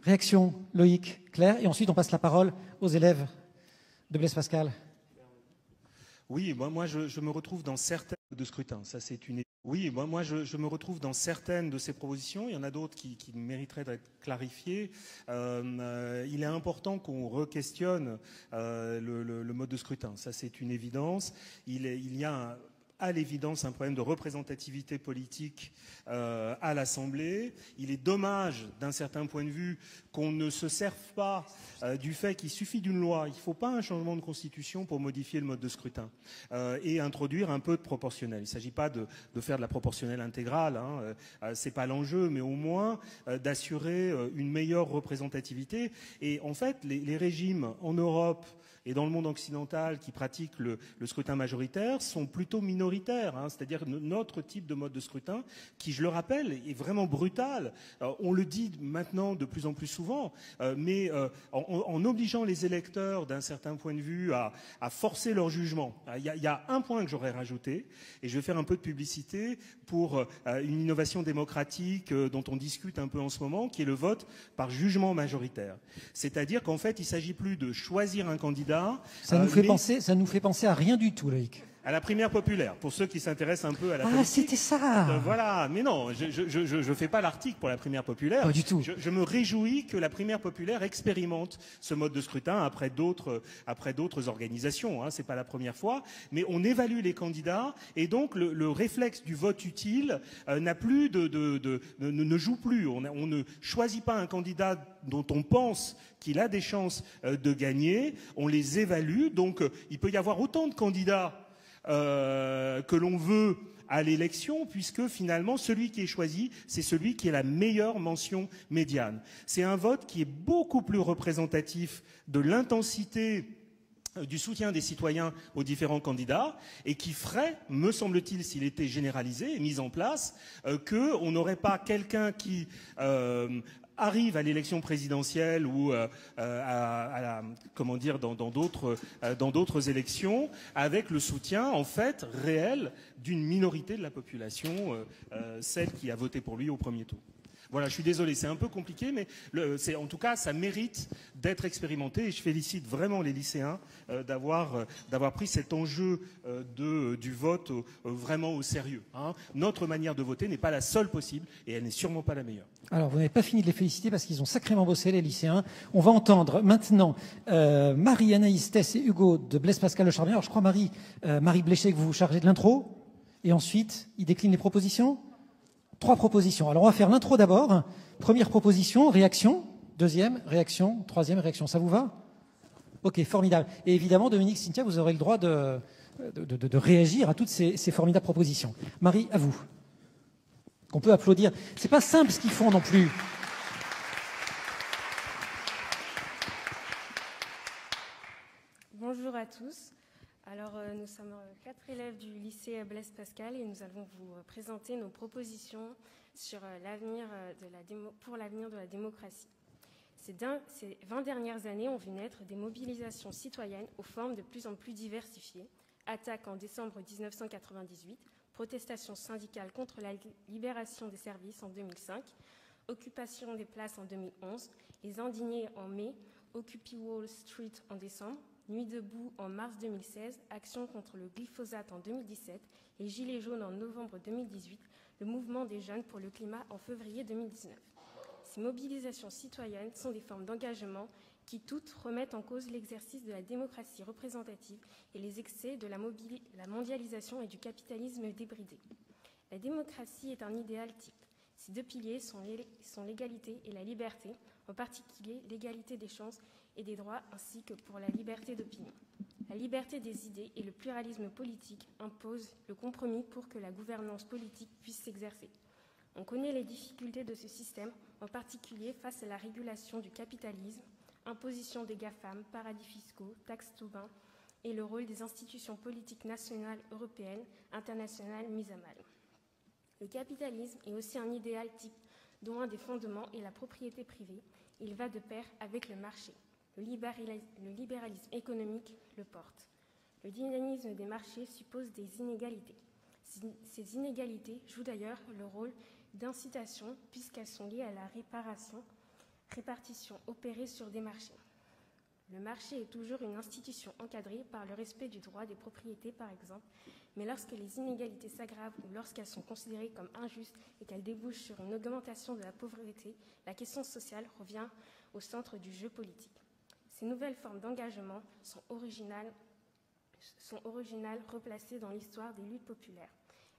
Réaction, Loïc, Claire, et ensuite on passe la parole aux élèves de Blaise Pascal. Oui, moi je me retrouve dans certaines de scrutin. Ça, c'est une. Oui, moi je me retrouve dans certaines de ces propositions. Il y en a d'autres qui mériteraient d'être clarifiées. Il est important qu'on re-questionne le mode de scrutin. Ça, c'est une évidence. Il y a à l'évidence un problème de représentativité politique à l'Assemblée. Il est dommage, d'un certain point de vue, qu'on ne se serve pas du fait qu'il suffit d'une loi. Il ne faut pas un changement de constitution pour modifier le mode de scrutin et introduire un peu de proportionnel. Il ne s'agit pas de faire de la proportionnelle intégrale, hein, c'est pas l'enjeu, mais au moins d'assurer une meilleure représentativité. Et en fait, les régimes en Europe et dans le monde occidental qui pratiquent le scrutin majoritaire sont plutôt minoritaires, hein, c'est-à-dire notre type de mode de scrutin qui, je le rappelle, est vraiment brutal. On le dit maintenant de plus en plus souvent, mais en obligeant les électeurs d'un certain point de vue à forcer leur jugement. Il y a un point que j'aurais rajouté, et je vais faire un peu de publicité pour une innovation démocratique dont on discute un peu en ce moment, qui est le vote par jugement majoritaire. C'est-à-dire qu'en fait, il ne s'agit plus de choisir un candidat. Ça nous fait penser à rien du tout, Loïc. À la primaire populaire, pour ceux qui s'intéressent un peu à la politique. Ah, c'était ça. Voilà, mais non, je fais pas l'article pour la primaire populaire. Pas du tout. Je me réjouis que la primaire populaire expérimente ce mode de scrutin après d'autres organisations. Hein, c'est pas la première fois, mais on évalue les candidats et donc le réflexe du vote utile n'a plus ne joue plus. On ne choisit pas un candidat dont on pense qu'il a des chances de gagner. On les évalue, donc il peut y avoir autant de candidats que l'on veut à l'élection, puisque finalement celui qui est choisi, c'est celui qui a la meilleure mention médiane. C'est un vote qui est beaucoup plus représentatif de l'intensité du soutien des citoyens aux différents candidats et qui ferait, me semble-t-il, s'il était généralisé et mis en place, qu'on n'aurait pas quelqu'un qui arrive à l'élection présidentielle ou dans d'autres élections avec le soutien en fait réel d'une minorité de la population, celle qui a voté pour lui au premier tour. Voilà, je suis désolé, c'est un peu compliqué, mais en tout cas, ça mérite d'être expérimenté et je félicite vraiment les lycéens d'avoir pris cet enjeu du vote vraiment au sérieux. Hein. Notre manière de voter n'est pas la seule possible et elle n'est sûrement pas la meilleure. Alors, vous n'avez pas fini de les féliciter parce qu'ils ont sacrément bossé, les lycéens. On va entendre maintenant Marie, Anaïs, Tess et Hugo de Blaise Pascal Le Charbonnier. Alors, je crois, Marie Bléchet, que vous vous chargez de l'intro et ensuite, il décline les propositions. 3 propositions. Alors, on va faire l'intro d'abord. Première proposition, réaction. Deuxième, réaction. Troisième, réaction. Ça vous va? Ok, formidable. Et évidemment, Dominique, Cynthia, vous aurez le droit de réagir à toutes ces formidables propositions. Marie, à vous. Qu'on peut applaudir. C'est pas simple ce qu'ils font non plus. Bonjour à tous. Alors, nous sommes 4 élèves du lycée Blaise Pascal et nous allons vous présenter nos propositions sur pour l'avenir de la démocratie. Ces 20 dernières années ont vu naître des mobilisations citoyennes aux formes de plus en plus diversifiées. Attaque en décembre 1998, protestations syndicales contre la libération des services en 2005, occupation des places en 2011, les indignés en mai, Occupy Wall Street en décembre, Nuit debout en mars 2016, Action contre le glyphosate en 2017 et Gilets jaunes en novembre 2018, le mouvement des jeunes pour le climat en février 2019. Ces mobilisations citoyennes sont des formes d'engagement qui toutes remettent en cause l'exercice de la démocratie représentative et les excès de la mondialisation et du capitalisme débridé. La démocratie est un idéal type. Ses 2 piliers sont l'égalité et la liberté, en particulier l'égalité des chances et des droits ainsi que pour la liberté d'opinion. La liberté des idées et le pluralisme politique imposent le compromis pour que la gouvernance politique puisse s'exercer. On connaît les difficultés de ce système, en particulier face à la régulation du capitalisme, imposition des GAFAM, paradis fiscaux, taxes Tobin et le rôle des institutions politiques nationales, européennes, internationales mises à mal. Le capitalisme est aussi un idéal type dont un des fondements est la propriété privée. Il va de pair avec le marché. Le libéralisme économique le porte. Le dynamisme des marchés suppose des inégalités. Ces inégalités jouent d'ailleurs le rôle d'incitation puisqu'elles sont liées à la répartition opérée sur des marchés. Le marché est toujours une institution encadrée par le respect du droit des propriétés, par exemple, mais lorsque les inégalités s'aggravent ou lorsqu'elles sont considérées comme injustes et qu'elles débouchent sur une augmentation de la pauvreté, la question sociale revient au centre du jeu politique. Ces nouvelles formes d'engagement sont originales, replacées dans l'histoire des luttes populaires.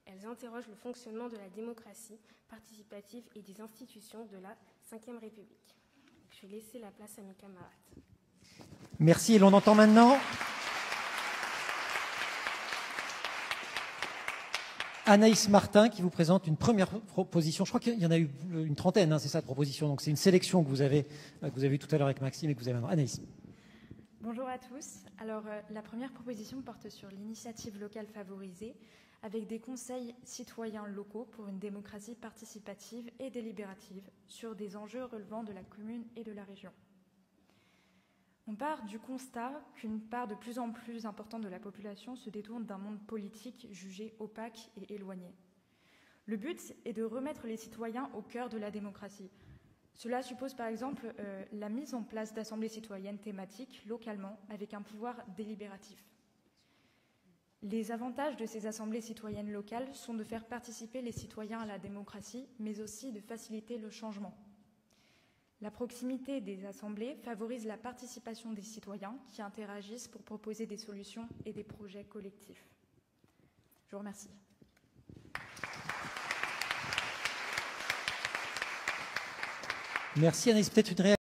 Elles interrogent le fonctionnement de la démocratie participative et des institutions de la Ve République. Je vais laisser la place à mes camarades. Merci, et l'on entend maintenant Anaïs Martin qui vous présente une première proposition. Je crois qu'il y en a eu une trentaine, hein, c'est ça, de propositions. Donc c'est une sélection que vous avez eue tout à l'heure avec Maxime et que vous avez maintenant. Anaïs. Bonjour à tous. Alors la première proposition porte sur l'initiative locale favorisée avec des conseils citoyens locaux pour une démocratie participative et délibérative sur des enjeux relevant de la commune et de la région. On part du constat qu'une part de plus en plus importante de la population se détourne d'un monde politique jugé opaque et éloigné. Le but est de remettre les citoyens au cœur de la démocratie. Cela suppose par exemple la mise en place d'assemblées citoyennes thématiques localement avec un pouvoir délibératif. Les avantages de ces assemblées citoyennes locales sont de faire participer les citoyens à la démocratie, mais aussi de faciliter le changement. La proximité des assemblées favorise la participation des citoyens qui interagissent pour proposer des solutions et des projets collectifs. Je vous remercie. Merci Anaïs. Peut-être une réaction.